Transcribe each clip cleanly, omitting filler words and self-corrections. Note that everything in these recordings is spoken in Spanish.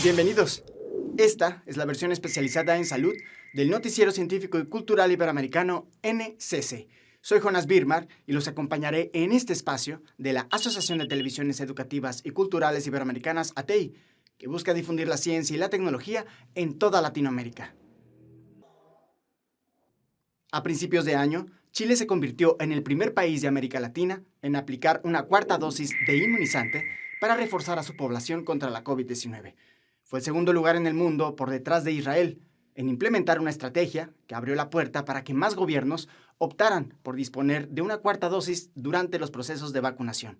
Bienvenidos. Esta es la versión especializada en salud del Noticiero Científico y Cultural Iberoamericano NCC. Soy Jonas Birmar y los acompañaré en este espacio de la Asociación de Televisiones Educativas y Culturales Iberoamericanas, ATEI, que busca difundir la ciencia y la tecnología en toda Latinoamérica. A principios de año, Chile se convirtió en el primer país de América Latina en aplicar una cuarta dosis de inmunizante para reforzar a su población contra la COVID-19. Fue el segundo lugar en el mundo, por detrás de Israel, en implementar una estrategia que abrió la puerta para que más gobiernos optaran por disponer de una cuarta dosis durante los procesos de vacunación.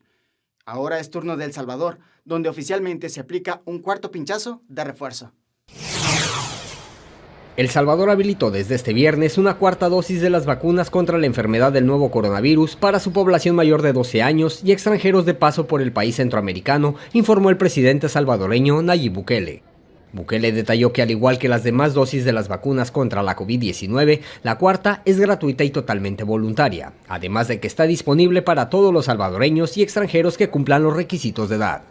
Ahora es turno de El Salvador, donde oficialmente se aplica un cuarto pinchazo de refuerzo. El Salvador habilitó desde este viernes una cuarta dosis de las vacunas contra la enfermedad del nuevo coronavirus para su población mayor de 12 años y extranjeros de paso por el país centroamericano, informó el presidente salvadoreño Nayib Bukele. Bukele detalló que al igual que las demás dosis de las vacunas contra la COVID-19, la cuarta es gratuita y totalmente voluntaria, además de que está disponible para todos los salvadoreños y extranjeros que cumplan los requisitos de edad.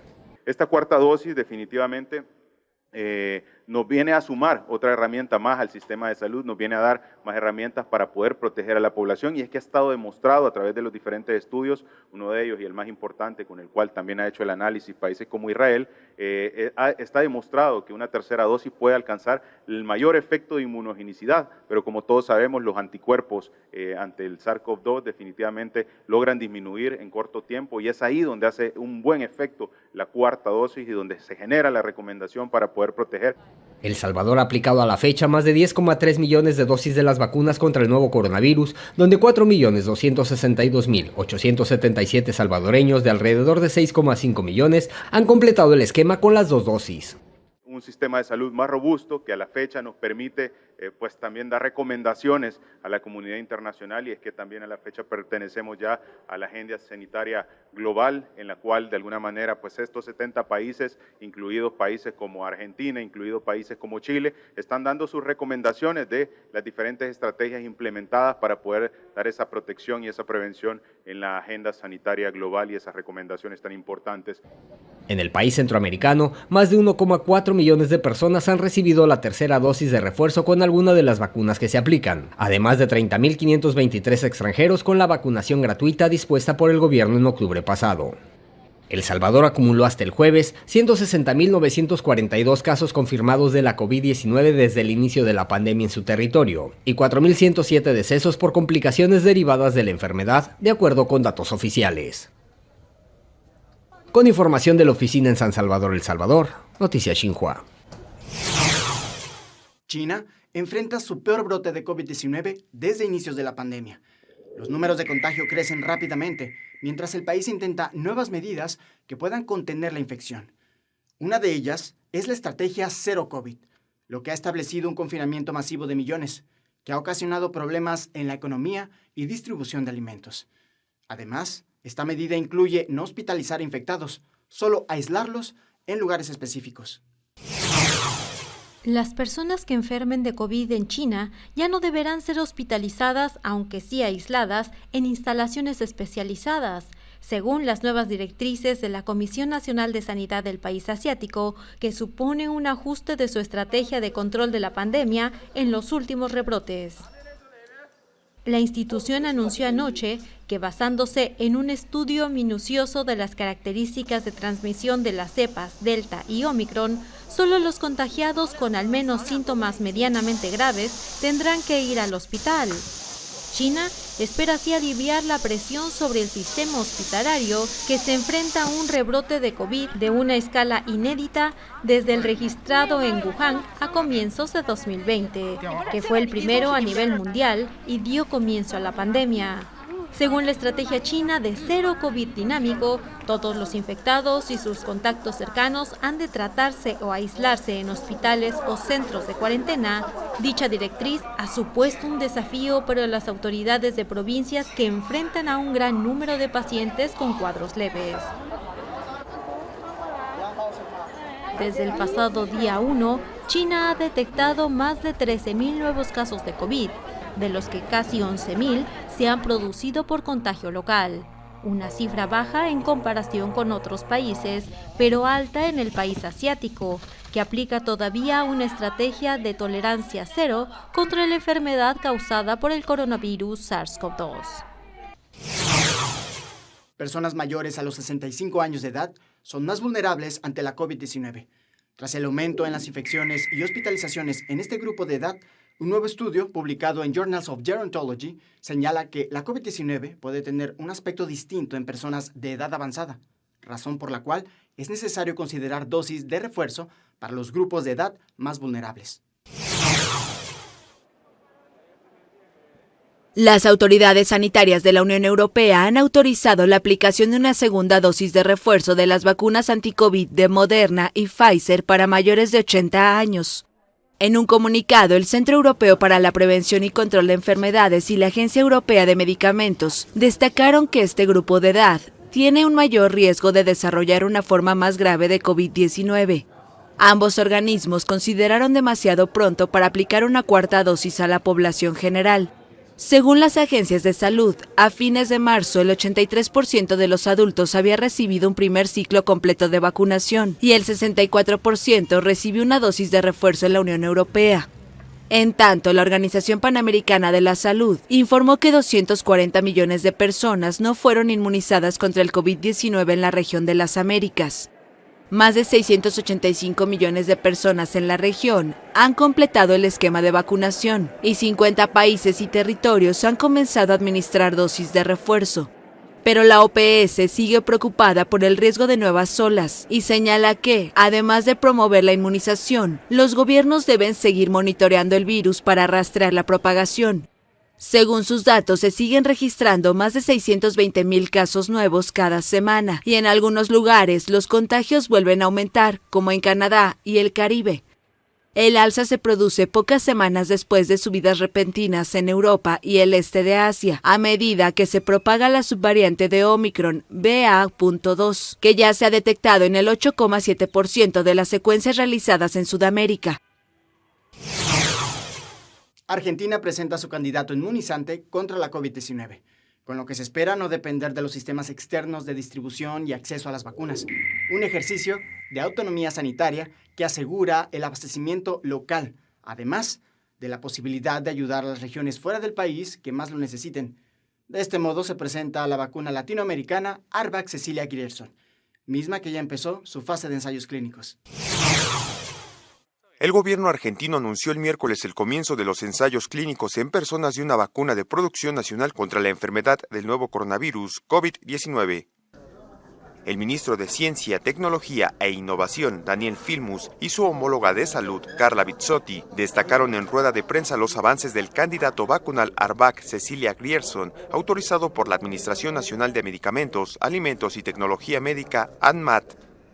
Esta cuarta dosis definitivamente nos viene a sumar otra herramienta más al sistema de salud, nos viene a dar más herramientas para poder proteger a la población, y es que ha estado demostrado a través de los diferentes estudios, uno de ellos y el más importante con el cual también ha hecho el análisis países como Israel, está demostrado que una tercera dosis puede alcanzar el mayor efecto de inmunogenicidad, pero como todos sabemos, los anticuerpos ante el SARS-CoV-2 definitivamente logran disminuir en corto tiempo, y es ahí donde hace un buen efecto la cuarta dosis y donde se genera la recomendación para poder proteger. El Salvador ha aplicado a la fecha más de 10,3 millones de dosis de las vacunas contra el nuevo coronavirus, donde 4.262.877 salvadoreños de alrededor de 6,5 millones han completado el esquema con las dos dosis. Un sistema de salud más robusto que a la fecha nos permite pues también dar recomendaciones a la comunidad internacional, y es que también a la fecha pertenecemos ya a la agenda sanitaria global, en la cual de alguna manera pues estos 70 países, incluidos países como Argentina, incluidos países como Chile, están dando sus recomendaciones de las diferentes estrategias implementadas para poder dar esa protección y esa prevención en la agenda sanitaria global y esas recomendaciones tan importantes. En el país centroamericano, más de 1,4 millones de personas han recibido la tercera dosis de refuerzo con alguna de las vacunas que se aplican, además de 30.523 extranjeros con la vacunación gratuita dispuesta por el gobierno en octubre pasado. El Salvador acumuló hasta el jueves 160.942 casos confirmados de la COVID-19 desde el inicio de la pandemia en su territorio y 4.107 decesos por complicaciones derivadas de la enfermedad, de acuerdo con datos oficiales. Con información de la oficina en San Salvador, El Salvador, Noticias Xinhua. China enfrenta su peor brote de COVID-19 desde inicios de la pandemia. Los números de contagio crecen rápidamente, mientras el país intenta nuevas medidas que puedan contener la infección. Una de ellas es la estrategia Cero COVID, lo que ha establecido un confinamiento masivo de millones, que ha ocasionado problemas en la economía y distribución de alimentos. Además, esta medida incluye no hospitalizar infectados, solo aislarlos en lugares específicos. Las personas que enfermen de COVID en China ya no deberán ser hospitalizadas, aunque sí aisladas, en instalaciones especializadas, según las nuevas directrices de la Comisión Nacional de Sanidad del país asiático, que supone un ajuste de su estrategia de control de la pandemia en los últimos rebrotes. La institución anunció anoche que, basándose en un estudio minucioso de las características de transmisión de las cepas Delta y Omicron, solo los contagiados con al menos síntomas medianamente graves tendrán que ir al hospital. China espera así aliviar la presión sobre el sistema hospitalario, que se enfrenta a un rebrote de COVID de una escala inédita desde el registrado en Wuhan a comienzos de 2020, que fue el primero a nivel mundial y dio comienzo a la pandemia. Según la estrategia china de Cero COVID dinámico, todos los infectados y sus contactos cercanos han de tratarse o aislarse en hospitales o centros de cuarentena. Dicha directriz ha supuesto un desafío para las autoridades de provincias que enfrentan a un gran número de pacientes con cuadros leves. Desde el pasado día 1, China ha detectado más de 13.000 nuevos casos de COVID, de los que casi 11.000 se han producido por contagio local. Una cifra baja en comparación con otros países, pero alta en el país asiático, que que aplica todavía una estrategia de tolerancia cero contra la enfermedad causada por el coronavirus SARS-CoV-2. Personas mayores a los 65 años de edad son más vulnerables ante la COVID-19. Tras el aumento en las infecciones y hospitalizaciones en este grupo de edad, un nuevo estudio publicado en Journals of Gerontology señala que la COVID-19 puede tener un aspecto distinto en personas de edad avanzada, razón por la cual es necesario considerar dosis de refuerzo para los grupos de edad más vulnerables. Las autoridades sanitarias de la Unión Europea han autorizado la aplicación de una segunda dosis de refuerzo de las vacunas anti-COVID de Moderna y Pfizer para mayores de 80 años. En un comunicado, el Centro Europeo para la Prevención y Control de Enfermedades y la Agencia Europea de Medicamentos destacaron que este grupo de edad tiene un mayor riesgo de desarrollar una forma más grave de COVID-19. Ambos organismos consideraron demasiado pronto para aplicar una cuarta dosis a la población general. Según las agencias de salud, a fines de marzo el 83% de los adultos había recibido un primer ciclo completo de vacunación y el 64% recibió una dosis de refuerzo en la Unión Europea. En tanto, la Organización Panamericana de la Salud informó que 240 millones de personas no fueron inmunizadas contra el COVID-19 en la región de las Américas. Más de 685 millones de personas en la región han completado el esquema de vacunación y 50 países y territorios han comenzado a administrar dosis de refuerzo. Pero la OPS sigue preocupada por el riesgo de nuevas olas y señala que, además de promover la inmunización, los gobiernos deben seguir monitoreando el virus para rastrear la propagación. Según sus datos, se siguen registrando más de 620,000 casos nuevos cada semana y en algunos lugares los contagios vuelven a aumentar, como en Canadá y el Caribe. El alza se produce pocas semanas después de subidas repentinas en Europa y el este de Asia, a medida que se propaga la subvariante de Omicron BA.2, que ya se ha detectado en el 8,7% de las secuencias realizadas en Sudamérica. Argentina presenta su candidato inmunizante contra la COVID-19, con lo que se espera no depender de los sistemas externos de distribución y acceso a las vacunas. Un ejercicio de autonomía sanitaria que asegura el abastecimiento local, además de la posibilidad de ayudar a las regiones fuera del país que más lo necesiten. De este modo se presenta la vacuna latinoamericana Arvac Cecilia Grierson, misma que ya empezó su fase de ensayos clínicos. El gobierno argentino anunció el miércoles el comienzo de los ensayos clínicos en personas de una vacuna de producción nacional contra la enfermedad del nuevo coronavirus COVID-19. El ministro de Ciencia, Tecnología e Innovación, Daniel Filmus, y su homóloga de salud, Carla Bizzotti, destacaron en rueda de prensa los avances del candidato vacunal Arvac Cecilia Grierson, autorizado por la Administración Nacional de Medicamentos, Alimentos y Tecnología Médica, ANMAT.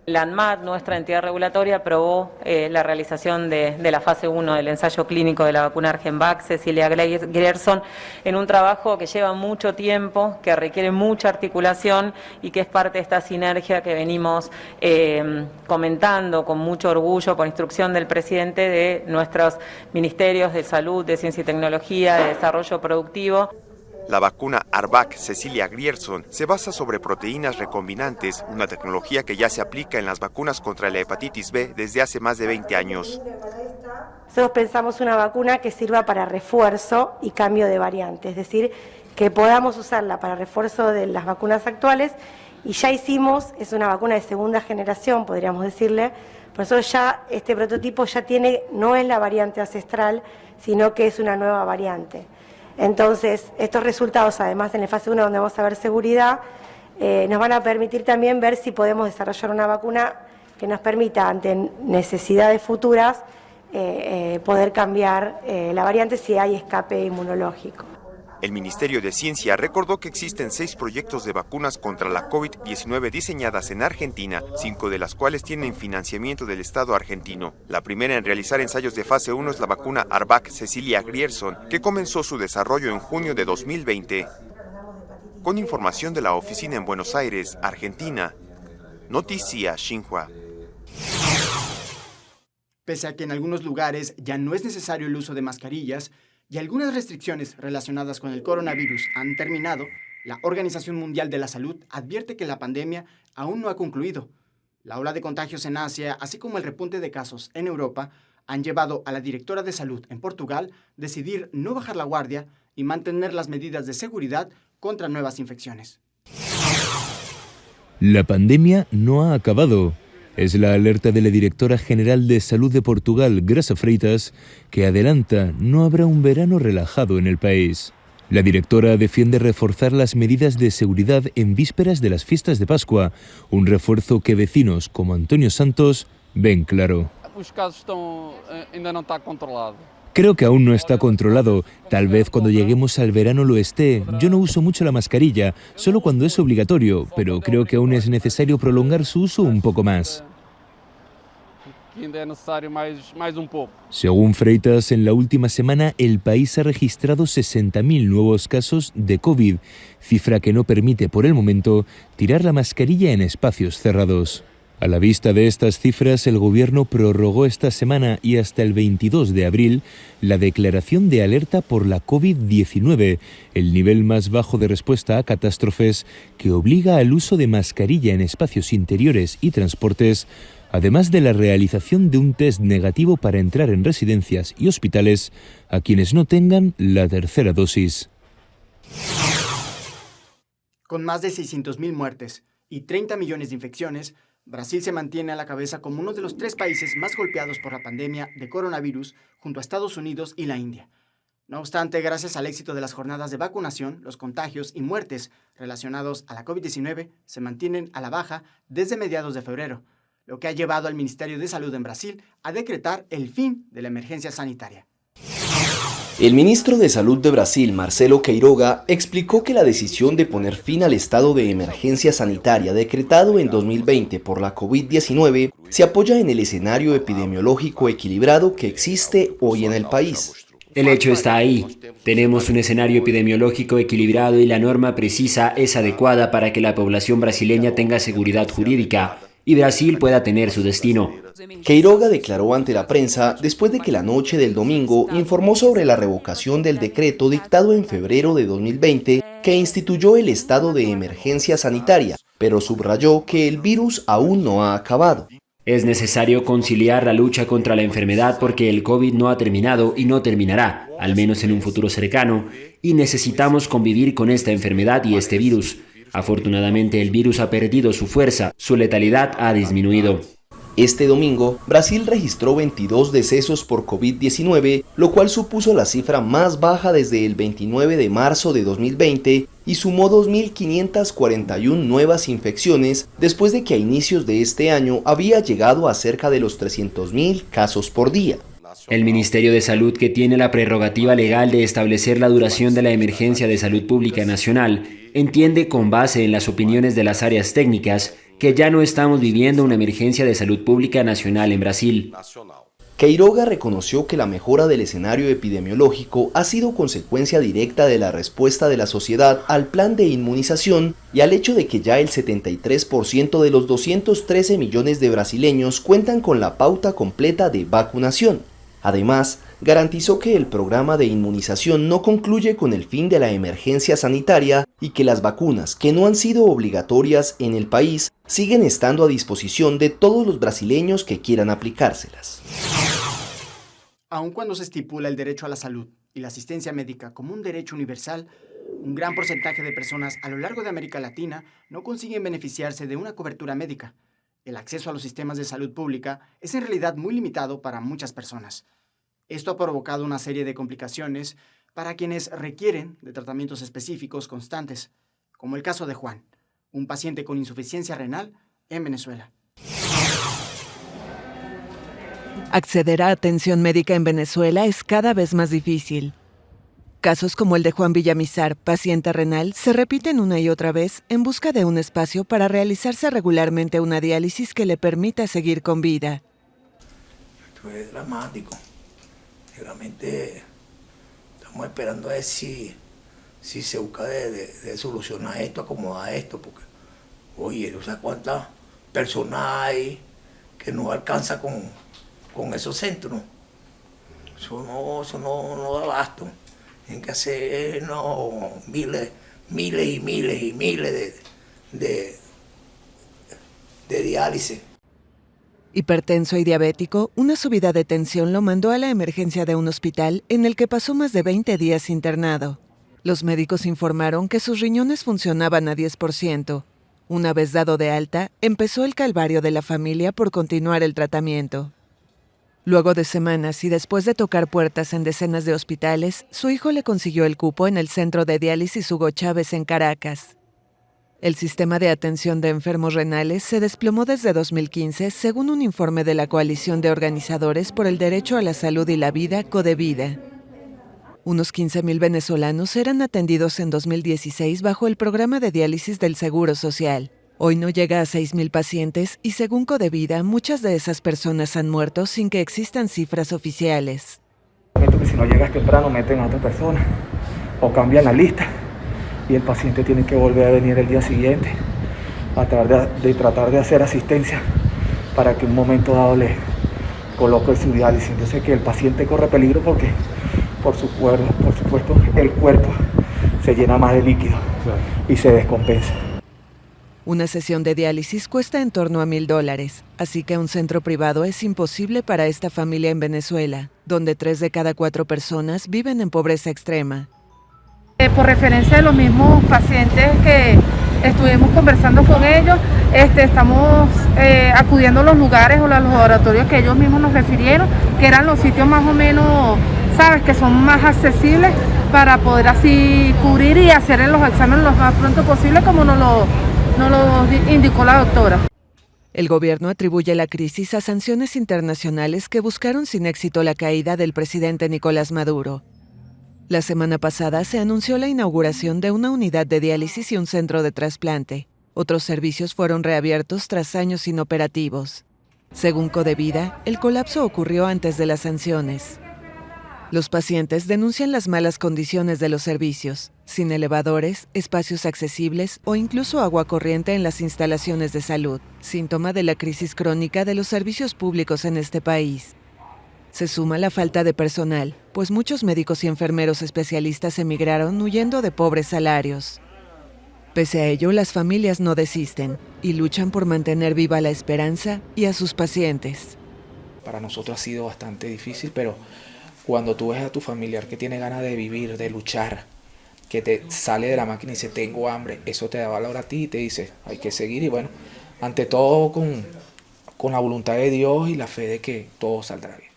La ANMAT, nuestra entidad regulatoria, aprobó la realización de la fase 1 del ensayo clínico de la vacuna Argenvac Cecilia Grierson en un trabajo que lleva mucho tiempo, que requiere mucha articulación y que es parte de esta sinergia que venimos comentando con mucho orgullo por instrucción del presidente de nuestros ministerios de salud, de ciencia y tecnología, de desarrollo productivo. La vacuna Arvac Cecilia Grierson se basa sobre proteínas recombinantes, una tecnología que ya se aplica en las vacunas contra la hepatitis B desde hace más de 20 años. Nosotros pensamos una vacuna que sirva para refuerzo y cambio de variante, es decir, que podamos usarla para refuerzo de las vacunas actuales y ya hicimos, es una vacuna de segunda generación, podríamos decirle, por eso ya este prototipo ya tiene, no es la variante ancestral, sino que es una nueva variante. Entonces, estos resultados, además en la fase 1 donde vamos a ver seguridad, nos van a permitir también ver si podemos desarrollar una vacuna que nos permita, ante necesidades futuras, poder cambiar la variante si hay escape inmunológico. El Ministerio de Ciencia recordó que existen 6 proyectos de vacunas contra la COVID-19 diseñadas en Argentina, 5 de las cuales tienen financiamiento del Estado argentino. La primera en realizar ensayos de fase 1 es la vacuna Arvac Cecilia Grierson, que comenzó su desarrollo en junio de 2020. Con información de la oficina en Buenos Aires, Argentina, Noticia Xinhua. Pese a que en algunos lugares ya no es necesario el uso de mascarillas, y algunas restricciones relacionadas con el coronavirus han terminado, la Organización Mundial de la Salud advierte que la pandemia aún no ha concluido. La ola de contagios en Asia, así como el repunte de casos en Europa, han llevado a la directora de salud en Portugal decidir no bajar la guardia y mantener las medidas de seguridad contra nuevas infecciones. La pandemia no ha acabado. Es la alerta de la directora general de Salud de Portugal, Graça Freitas, que adelanta no habrá un verano relajado en el país. La directora defiende reforzar las medidas de seguridad en vísperas de las fiestas de Pascua, un refuerzo que vecinos como Antonio Santos ven claro. Creo que aún no está controlado. Tal vez cuando lleguemos al verano lo esté. Yo no uso mucho la mascarilla, solo cuando es obligatorio, pero creo que aún es necesario prolongar su uso un poco más. Según Freitas, en la última semana el país ha registrado 60.000 nuevos casos de COVID, cifra que no permite por el momento tirar la mascarilla en espacios cerrados. A la vista de estas cifras, el gobierno prorrogó esta semana y hasta el 22 de abril la declaración de alerta por la COVID-19, el nivel más bajo de respuesta a catástrofes que obliga al uso de mascarilla en espacios interiores y transportes, además de la realización de un test negativo para entrar en residencias y hospitales a quienes no tengan la tercera dosis. Con más de 600.000 muertes y 30 millones de infecciones, Brasil se mantiene a la cabeza como uno de los 3 países más golpeados por la pandemia de coronavirus, junto a Estados Unidos y la India. No obstante, gracias al éxito de las jornadas de vacunación, los contagios y muertes relacionados a la COVID-19 se mantienen a la baja desde mediados de febrero, lo que ha llevado al Ministerio de Salud en Brasil a decretar el fin de la emergencia sanitaria. El ministro de Salud de Brasil, Marcelo Queiroga, explicó que la decisión de poner fin al estado de emergencia sanitaria decretado en 2020 por la COVID-19 se apoya en el escenario epidemiológico equilibrado que existe hoy en el país. El hecho está ahí. Tenemos un escenario epidemiológico equilibrado y la norma precisa es adecuada para que la población brasileña tenga seguridad jurídica y Brasil pueda tener su destino. Queiroga declaró ante la prensa después de que la noche del domingo informó sobre la revocación del decreto dictado en febrero de 2020 que instituyó el estado de emergencia sanitaria, pero subrayó que el virus aún no ha acabado. Es necesario conciliar la lucha contra la enfermedad porque el COVID no ha terminado y no terminará, al menos en un futuro cercano, y necesitamos convivir con esta enfermedad y este virus. Afortunadamente el virus ha perdido su fuerza, su letalidad ha disminuido. Este domingo, Brasil registró 22 decesos por COVID-19, lo cual supuso la cifra más baja desde el 29 de marzo de 2020 y sumó 2.541 nuevas infecciones después de que a inicios de este año había llegado a cerca de los 300.000 casos por día. El Ministerio de Salud, que tiene la prerrogativa legal de establecer la duración de la emergencia de salud pública nacional, entiende con base en las opiniones de las áreas técnicas que ya no estamos viviendo una emergencia de salud pública nacional en Brasil. Queiroga reconoció que la mejora del escenario epidemiológico ha sido consecuencia directa de la respuesta de la sociedad al plan de inmunización y al hecho de que ya el 73% de los 213 millones de brasileños cuentan con la pauta completa de vacunación. Además, garantizó que el programa de inmunización no concluye con el fin de la emergencia sanitaria y que las vacunas que no han sido obligatorias en el país siguen estando a disposición de todos los brasileños que quieran aplicárselas. Aun cuando se estipula el derecho a la salud y la asistencia médica como un derecho universal, un gran porcentaje de personas a lo largo de América Latina no consiguen beneficiarse de una cobertura médica. El acceso a los sistemas de salud pública es en realidad muy limitado para muchas personas. Esto ha provocado una serie de complicaciones para quienes requieren de tratamientos específicos constantes, como el caso de Juan, un paciente con insuficiencia renal en Venezuela. Acceder a atención médica en Venezuela es cada vez más difícil. Casos como el de Juan Villamizar, paciente renal, se repiten una y otra vez en busca de un espacio para realizarse regularmente una diálisis que le permita seguir con vida. Esto es dramático. Realmente estamos esperando a ver si se busca de solucionar esto, acomodar esto, porque, oye, no sé cuántas personas hay que no alcanza con esos centros. Eso no da abasto. Tienen que hacer miles y miles de diálisis. Hipertenso y diabético, una subida de tensión lo mandó a la emergencia de un hospital en el que pasó más de 20 días internado. Los médicos informaron que sus riñones funcionaban a 10%. Una vez dado de alta, empezó el calvario de la familia por continuar el tratamiento. Luego de semanas y después de tocar puertas en decenas de hospitales, su hijo le consiguió el cupo en el centro de diálisis Hugo Chávez en Caracas. El sistema de atención de enfermos renales se desplomó desde 2015, según un informe de la Coalición de Organizadores por el Derecho a la Salud y la Vida, Codevida. Unos 15,000 venezolanos eran atendidos en 2016 bajo el programa de diálisis del Seguro Social. Hoy no llega a 6,000 pacientes y, según Codevida, muchas de esas personas han muerto sin que existan cifras oficiales. Si no llegas temprano, meten a otra persona o cambian la lista. Y el paciente tiene que volver a venir el día siguiente a tratar de hacer asistencia para que en un momento dado le coloque su diálisis. Entonces que el paciente corre peligro porque por supuesto el cuerpo se llena más de líquido y se descompensa. Una sesión de diálisis cuesta en torno a $1,000, así que un centro privado es imposible para esta familia en Venezuela, donde 3 de cada 4 personas viven en pobreza extrema. Por referencia de los mismos pacientes que estuvimos conversando con ellos, estamos acudiendo a los lugares o los laboratorios que ellos mismos nos refirieron, que eran los sitios más o menos, que son más accesibles para poder así cubrir y hacer los exámenes lo más pronto posible, como nos lo indicó la doctora. El gobierno atribuye la crisis a sanciones internacionales que buscaron sin éxito la caída del presidente Nicolás Maduro. La semana pasada se anunció la inauguración de una unidad de diálisis y un centro de trasplante. Otros servicios fueron reabiertos tras años inoperativos. Según Codevida, el colapso ocurrió antes de las sanciones. Los pacientes denuncian las malas condiciones de los servicios, sin elevadores, espacios accesibles o incluso agua corriente en las instalaciones de salud, síntoma de la crisis crónica de los servicios públicos en este país. Se suma la falta de personal, pues muchos médicos y enfermeros especialistas emigraron huyendo de pobres salarios. Pese a ello, las familias no desisten y luchan por mantener viva la esperanza y a sus pacientes. Para nosotros ha sido bastante difícil, pero cuando tú ves a tu familiar que tiene ganas de vivir, de luchar, que te sale de la máquina y dice tengo hambre, eso te da valor a ti y te dice hay que seguir y bueno, ante todo con la voluntad de Dios y la fe de que todo saldrá bien.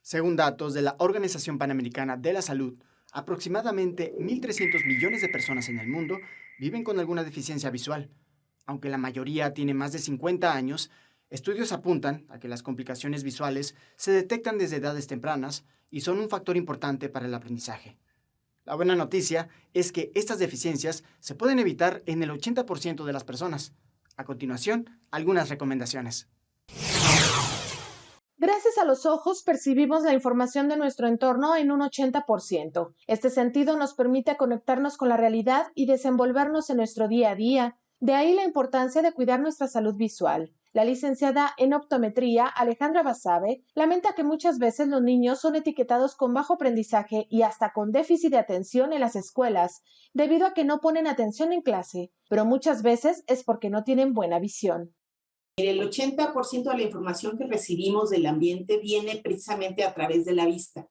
Según datos de la Organización Panamericana de la Salud, aproximadamente 1.300 millones de personas en el mundo viven con alguna deficiencia visual. Aunque la mayoría tiene más de 50 años, estudios apuntan a que las complicaciones visuales se detectan desde edades tempranas y son un factor importante para el aprendizaje. La buena noticia es que estas deficiencias se pueden evitar en el 80% de las personas. A continuación, algunas recomendaciones. Gracias a los ojos percibimos la información de nuestro entorno en un 80%. Este sentido nos permite conectarnos con la realidad y desenvolvernos en nuestro día a día. De ahí la importancia de cuidar nuestra salud visual. La licenciada en optometría, Alejandra Basabe, lamenta que muchas veces los niños son etiquetados con bajo aprendizaje y hasta con déficit de atención en las escuelas, debido a que no ponen atención en clase, pero muchas veces es porque no tienen buena visión. El 80% de la información que recibimos del ambiente viene precisamente a través de la vista.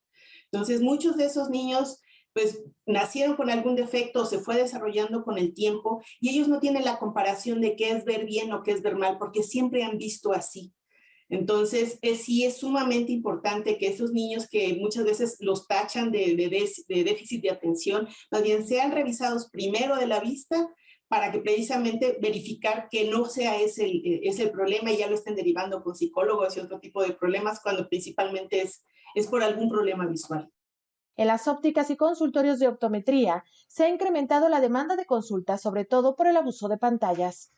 Entonces, muchos de esos niños pues nacieron con algún defecto o se fue desarrollando con el tiempo y ellos no tienen la comparación de qué es ver bien o qué es ver mal, porque siempre han visto así. Entonces, sí es sumamente importante que esos niños que muchas veces los tachan de déficit de atención, más bien sean revisados primero de la vista para que precisamente verificar que no sea ese el problema y ya lo estén derivando con psicólogos y otro tipo de problemas cuando principalmente es por algún problema visual. En las ópticas y consultorios de optometría se ha incrementado la demanda de consultas, sobre todo por el abuso de pantallas.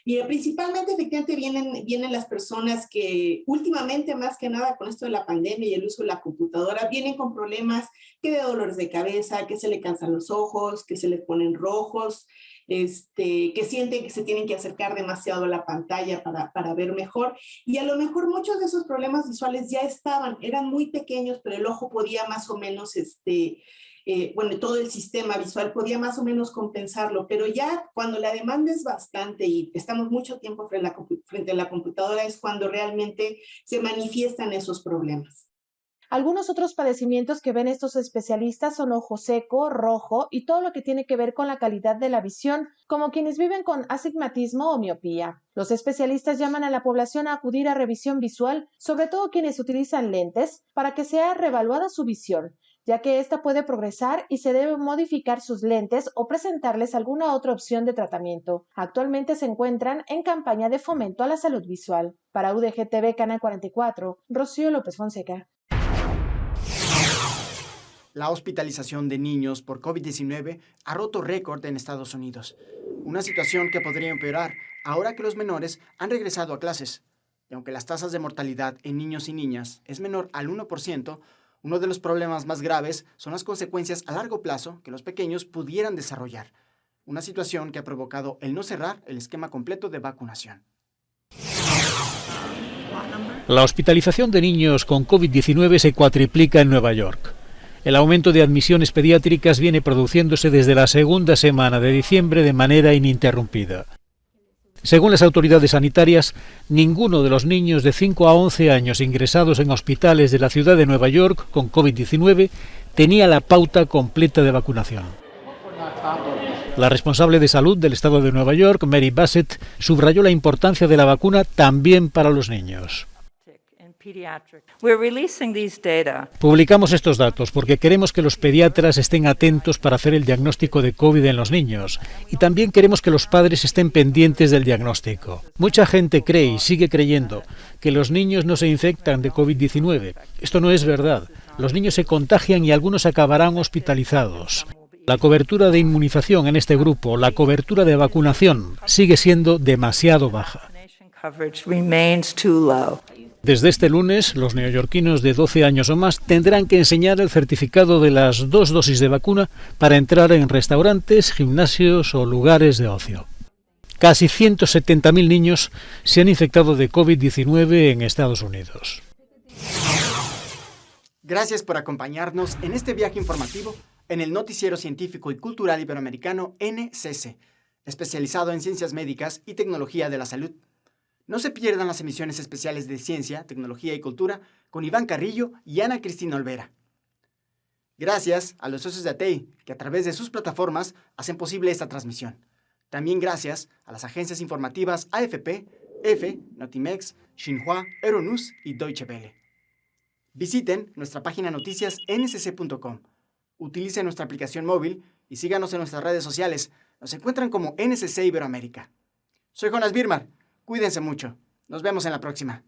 Mira, principalmente efectivamente vienen las personas que últimamente, más que nada con esto de la pandemia y el uso de la computadora, vienen con problemas que de dolores de cabeza, que se le cansan los ojos, que se les ponen rojos, que sienten que se tienen que acercar demasiado a la pantalla para ver mejor. Y a lo mejor muchos de esos problemas visuales ya eran muy pequeños, pero el ojo podía más o menos todo el sistema visual podía más o menos compensarlo, pero ya cuando la demanda es bastante y estamos mucho tiempo frente a la computadora es cuando realmente se manifiestan esos problemas. Algunos otros padecimientos que ven estos especialistas son ojo seco, rojo y todo lo que tiene que ver con la calidad de la visión, como quienes viven con astigmatismo o miopía. Los especialistas llaman a la población a acudir a revisión visual, sobre todo quienes utilizan lentes, para que sea reevaluada su visión, ya que ésta puede progresar y se debe modificar sus lentes o presentarles alguna otra opción de tratamiento. Actualmente se encuentran en campaña de fomento a la salud visual. Para UDG-TV Canal 44, Rocío López Fonseca. La hospitalización de niños por COVID-19 ha roto récord en Estados Unidos. Una situación que podría empeorar ahora que los menores han regresado a clases. Y aunque las tasas de mortalidad en niños y niñas es menor al 1%, uno de los problemas más graves son las consecuencias a largo plazo que los pequeños pudieran desarrollar. Una situación que ha provocado el no cerrar el esquema completo de vacunación. La hospitalización de niños con COVID-19 se cuatriplica en Nueva York. El aumento de admisiones pediátricas viene produciéndose desde la segunda semana de diciembre de manera ininterrumpida. Según las autoridades sanitarias, ninguno de los niños de 5 a 11 años ingresados en hospitales de la ciudad de Nueva York con COVID-19 tenía la pauta completa de vacunación. La responsable de salud del estado de Nueva York, Mary Bassett, subrayó la importancia de la vacuna también para los niños. Publicamos estos datos porque queremos que los pediatras estén atentos para hacer el diagnóstico de COVID en los niños y también queremos que los padres estén pendientes del diagnóstico. Mucha gente cree y sigue creyendo que los niños no se infectan de COVID-19. Esto no es verdad. Los niños se contagian y algunos acabarán hospitalizados. La cobertura de inmunización en este grupo, la cobertura de vacunación, sigue siendo demasiado baja. Desde este lunes, los neoyorquinos de 12 años o más tendrán que enseñar el certificado de las 2 dosis de vacuna para entrar en restaurantes, gimnasios o lugares de ocio. Casi 170.000 niños se han infectado de COVID-19 en Estados Unidos. Gracias por acompañarnos en este viaje informativo en el Noticiero Científico y Cultural Iberoamericano NCC, especializado en ciencias médicas y tecnología de la salud. No se pierdan las emisiones especiales de Ciencia, Tecnología y Cultura con Iván Carrillo y Ana Cristina Olvera. Gracias a los socios de ATEI, que a través de sus plataformas hacen posible esta transmisión. También gracias a las agencias informativas AFP, EFE, Notimex, Xinhua, Euronews y Deutsche Welle. Visiten nuestra página noticias ncc.com. Utilicen nuestra aplicación móvil y síganos en nuestras redes sociales. Nos encuentran como NCC Iberoamérica. Soy Jonas Birmar. Cuídense mucho. Nos vemos en la próxima.